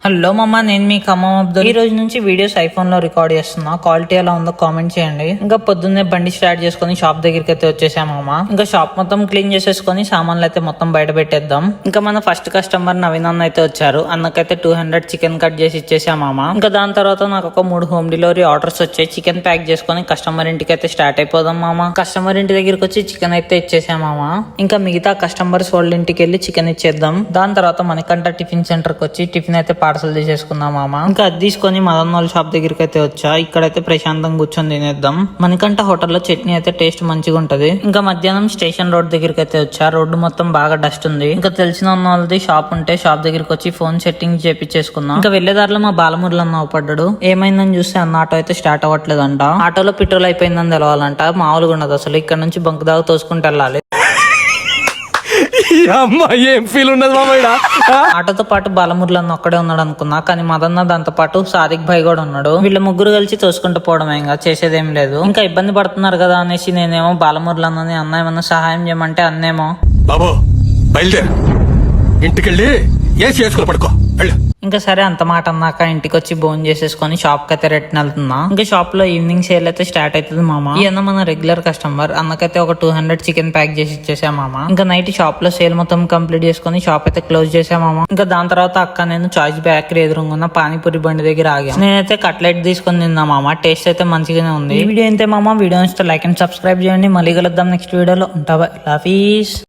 Hello మమ్మ, నేను మీ ఖమ్మం అబ్దుల్. ఈ రోజు నుంచి వీడియోస్ ఐఫోన్ లో రికార్డ్ చేస్తున్నా. క్వాలిటీ ఎలా ఉందో కామెంట్ చేయండి. ఇంకా పొద్దున్నే బండి స్టార్ట్ చేసుకుని షాప్ దగ్గరికి అయితే వచ్చేసామమ్మ. ఇంకా షాప్ మొత్తం క్లీన్ చేసేసుకుని సామాన్లు అయితే మొత్తం బయట పెట్టేద్దాం. ఇంకా మన ఫస్ట్ కస్టమర్ నవీన్ అన్న అయితే వచ్చారు. అన్నకైతే 200 చికెన్ కట్ చేసి ఇచ్చేసామమ్మ. ఇంకా దాని తర్వాత నాకు ఒక 3 హోమ్ డెలివరీ ఆర్డర్స్ వచ్చాయి. చికెన్ ప్యాక్ చేసుకుని కస్టమర్ ఇంటికి అయితే స్టార్ట్ అయిపోదాం మామ. కస్టమర్ ఇంటి దగ్గరికి వచ్చి చికెన్ అయితే ఇచ్చేసామమ్మ. ఇంకా మిగతా కస్టమర్స్ వాళ్ళ ఇంటికి వెళ్ళి చికెన్ ఇచ్చేద్దాం. దాని తర్వాత మనకంట టిఫిన్ సెంటర్ కి వచ్చి టిఫిన్ అయితే పార్సల్ తీసేసుకుందాం మామ. ఇంకా అది తీసుకొని మదన్ వాళ్ళ షాప్ దగ్గరికి అయితే వచ్చా. ఇక్కడైతే ప్రశాంతంగా కూర్చొని తినేద్దాం. మనకంట హోటల్లో చట్నీ అయితే టేస్ట్ మంచిగా ఉంటది. ఇంకా మధ్యాహ్నం స్టేషన్ రోడ్ దగ్గరికి అయితే వచ్చా. రోడ్డు మొత్తం బాగా డస్ట్ ఉంది. ఇంకా తెలిసిన వాళ్ళది షాప్ ఉంటే షాప్ దగ్గరికి వచ్చి ఫోన్ సెట్టింగ్ చేపించేసుకున్నాం. ఇంకా వెళ్లేదారిలో మా బాలమురళి అన్న అవపడ్డాడు. ఏమైందని చూస్తే అన్న ఆటో అయితే స్టార్ట్ అవ్వట్లేదంట. ఆటోలో పెట్రోల్ అయిపోయిందని తెలవాలంట. మామూలుగా ఉండదు అసలు. ఇక్కడ నుంచి బంక్ దాకా తోసుకుంటూ వెళ్ళాలి. ఏం ఫీల్ ఉన్నది ఆటోతో పాటు బాలమురళి అన్న ఒక్కడే ఉన్నాడు అనుకున్నా. కానీ మదన్న దాంతో పాటు సాదిక్ భాయ్ కూడా ఉన్నాడు. వీళ్ళ ముగ్గురు కలిసి తోసుకుంటూ పోవడమే, ఇంకా చేసేదేం లేదు. ఇంకా ఇబ్బంది పడుతున్నారు కదా అనేసి నేనేమో బాలమురళి అన్నని అన్న ఏమన్నా సహాయం చేయమంటే అన్నేమో బాబు బయలుదేరు, ఇంటికెళ్ళి ఏసి వేసుకుని పడుకో. ఇంకా సరే అంత మాట అన్నాక ఇంటికి వచ్చి బోన్ చేసేసుకొని షాప్ కి అయితే రిటర్న్ వెళ్తున్నా. ఇంకా షాప్ లో ఈవినింగ్ సేల్ అయితే స్టార్ట్ అవుతుంది మామ. ఈ అన్న మన రెగ్యులర్ కస్టమర్. అన్నకైతే ఒక 200 చికెన్ ప్యాక్ చేసి ఇచ్చేసా మామ. ఇంకా నైట్ షాప్ లో సేల్ మొత్తం కంప్లీట్ చేసుకుని షాప్ అయితే క్లోజ్ చేసా మామ. ఇంకా దాని తర్వాత అక్క నేను చాయిస్ బేకరీ ఎదురుగా పానీపూరి బండి దగ్గర ఆగా. నేనైతే కట్లెట్ తీసుకొని తిన్నా మామ. టేస్ట్ అయితే మంచిగానే ఉంది. ఈ వీడియో అయితే మామ. వీడియో ఇస్తే లైక్ అండ్ సబ్స్క్రైబ్ చేయండి. మళ్ళీ కలుద్దాం నెక్స్ట్ వీడియోలో. ఉంటావా? లవ్.